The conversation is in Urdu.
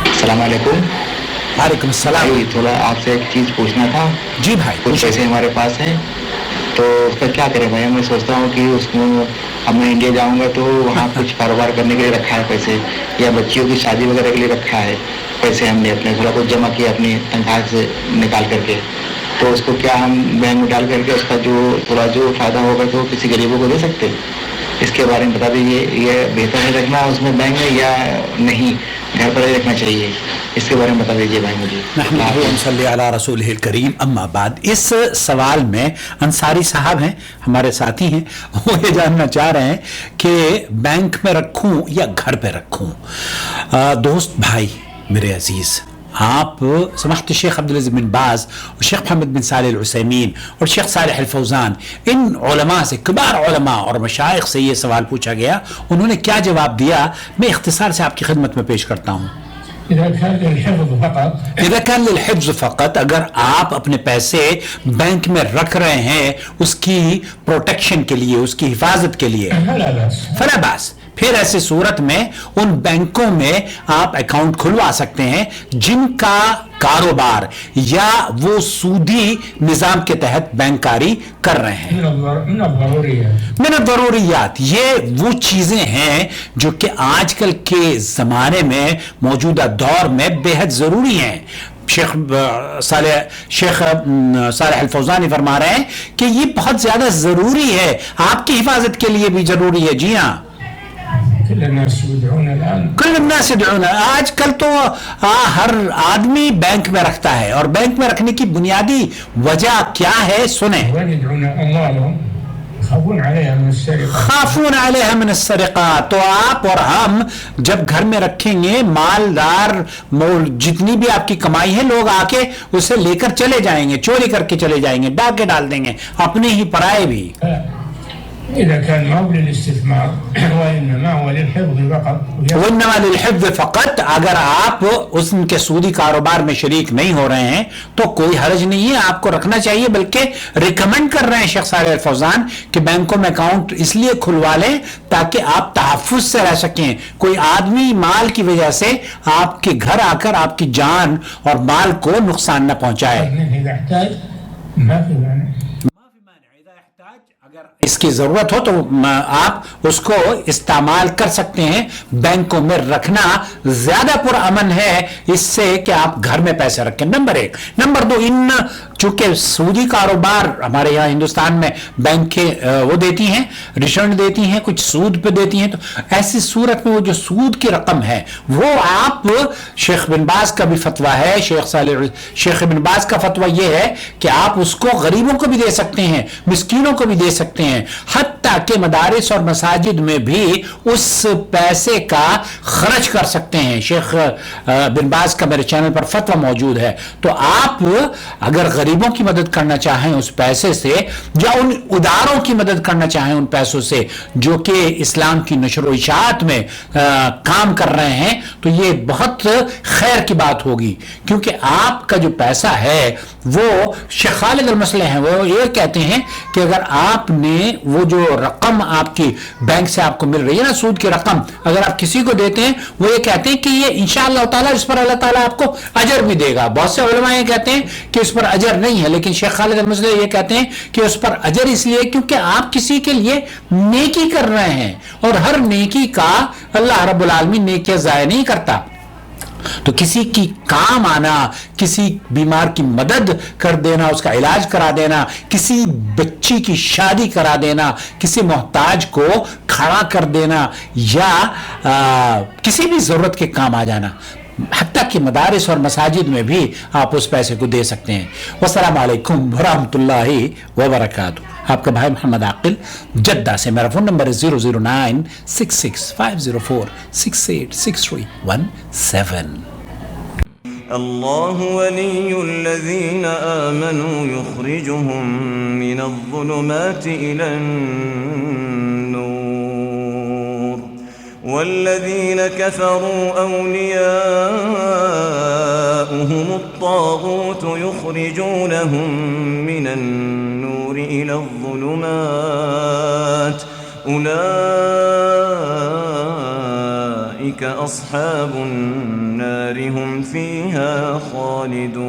السلام علیکم. وعلیکم السلام. بھائی تھوڑا آپ سے ایک چیز پوچھنا تھا. جی بھائی. کچھ پیسے ہمارے پاس ہیں تو اس کا کیا کریں بھائی. میں سوچتا ہوں کہ اس کو اب میں انڈیا جاؤں گا تو وہاں کچھ کاروبار کرنے کے لیے رکھا ہے پیسے, یا بچیوں کی شادی وغیرہ کے لیے رکھا ہے پیسے. ہم نے اپنے تھوڑا کچھ جمع کیا اپنی تنخواہ سے نکال کر کے, تو اس کو کیا ہم بینک میں ڈال کر کے اس کا جو تھوڑا جو فائدہ ہوگا تو کسی غریبوں کو دے سکتے. اس کے بارے میں بتا دیجیے. یہ بہتر ہے رکھنا اس میں بینک میں یا نہیں گھر پر ہی رکھنا چاہیے؟ اس کے بارے میں بتا دیجیے بھائی مجھے. نحمدہ صلی علی رسولہ الکریم. اما بعد, اس سوال میں انصاری صاحب ہیں, ہمارے ساتھی ہیں, وہ یہ جاننا چاہ رہے ہیں کہ بینک میں رکھوں یا گھر پہ رکھوں. دوست بھائی میرے عزیز, آپ سماحت شیخ عبدالعزیز بن باز اور شیخ محمد بن صالح العثیمین اور شیخ صالح الفوزان, ان علماء سے, کبار علماء اور مشائخ سے یہ سوال پوچھا گیا, انہوں نے کیا جواب دیا میں اختصار سے آپ کی خدمت میں پیش کرتا ہوں. اذا كان للحفظ فقط, اگر آپ اپنے پیسے بینک میں رکھ رہے ہیں اس کی پروٹیکشن کے لیے, اس کی حفاظت کے لیے, فلا باس, پھر ایسے صورت میں ان بینکوں میں آپ اکاؤنٹ کھلوا سکتے ہیں جن کا کاروبار یا وہ سودی نظام کے تحت بینکاری کر رہے ہیں. من الضروریات, یہ وہ چیزیں ہیں جو کہ آج کل کے زمانے میں, موجودہ دور میں بے حد ضروری ہیں. شیخ صالح الفوزانی فرما رہے ہیں کہ یہ بہت زیادہ ضروری ہے, آپ کی حفاظت کے لیے بھی ضروری ہے. جی ہاں, کل الناس يدعون, آج کل تو ہر آدمی بینک میں رکھتا ہے, اور بینک میں رکھنے کی بنیادی وجہ کیا ہے سنیں. خافون علیہ من السرقات, تو آپ اور ہم جب گھر میں رکھیں گے مالدار, جتنی بھی آپ کی کمائی ہے لوگ آ کے اسے لے کر چلے جائیں گے, چوری کر کے چلے جائیں گے, ڈاکے ڈال دیں گے, اپنے ہی پرائے بھی. إذا كان ما هو للاستثمار وإنما هو للحفظ فقط. وإنما للحفظ فقط, اگر آپ اس کے سودی کاروبار میں شریک نہیں ہو رہے ہیں تو کوئی حرج نہیں ہے, آپ کو رکھنا چاہیے. بلکہ ریکمینڈ کر رہے ہیں شیخ صالح الفوزان کہ بینکوں میں اکاؤنٹ اس لیے کھلوا لیں تاکہ آپ تحفظ سے رہ سکیں, کوئی آدمی مال کی وجہ سے آپ کے گھر آ کر آپ کی جان اور مال کو نقصان نہ پہنچائے. اگر اس کی ضرورت ہو تو آپ اس کو استعمال کر سکتے ہیں. بینکوں میں رکھنا زیادہ پرامن ہے اس سے کہ آپ گھر میں پیسے رکھیں. نمبر ایک. نمبر دو, ان چونکہ سودی کاروبار ہمارے یہاں ہندوستان میں بینکیں وہ دیتی ہیں, ریٹرن دیتی ہیں, کچھ سود پہ دیتی ہیں, تو ایسی صورت میں وہ جو سود کی رقم ہے وہ آپ, شیخ بن باز کا بھی فتویٰ ہے, شیخ بن باز کا فتویٰ یہ ہے کہ آپ اس کو غریبوں کو بھی دے سکتے ہیں, مسکینوں کو بھی دے سکتے ہیں, حتیٰ کہ مدارس اور مساجد میں بھی اس پیسے کا خرچ کر سکتے ہیں. شیخ بن باز کا میرے چینل پر فتویٰ موجود ہے. تو آپ اگر غریبوں کی مدد کرنا چاہیں اس پیسے سے, یا ان اداروں کی مدد کرنا چاہیں ان پیسوں سے جو کہ اسلام کی نشر و اشاعت میں کام کر رہے ہیں, تو یہ بہت خیر کی بات ہوگی. کیونکہ آپ کا جو پیسہ ہے وہ شیخ خالد المسلح ہیں, وہ یہ کہتے ہیں کہ اگر آپ نے وہ جو رقم آپ کی بینک سے آپ کو مل رہی ہے نا, سود کی رقم, اگر آپ کسی کو دیتے ہیں, وہ یہ کہتے ہیں کہ یہ انشاءاللہ تعالیٰ اس پر اللہ تعالیٰ آپ کو اجر بھی دے گا. بہت سے علماء یہ کہتے ہیں کہ اس پر اجر نہیں ہے, لیکن شیخ خالد المسلح یہ کہتے ہیں کہ اس پر اجر اس لیے کیونکہ آپ کسی کے لیے نیکی کر رہے ہیں, اور ہر نیکی کا اللہ رب العالمین نیکیاں ضائع نہیں کرتا. تو کسی کی کام آنا, کسی بیمار کی مدد کر دینا, اس کا علاج کرا دینا, کسی بچی کی شادی کرا دینا, کسی محتاج کو کھڑا کر دینا, یا کسی بھی ضرورت کے کام آ جانا, حتیٰ کہ مدارس اور مساجد میں بھی آپ اس پیسے کو دے سکتے ہیں. والسلام علیکم ورحمۃ اللہ وبرکاتہ. آپ کا بھائی محمد عاقل جدہ سے. میرا فون نمبر ہے 009665046863117. الله ولي الذين آمنوا يخرجهم من الظلمات إلى النور والذين كفروا أولياؤهم الطاغوت يخرجونهم من النور إلى الظلمات أولئك أولئك أصحاب النار هم فيها خالدون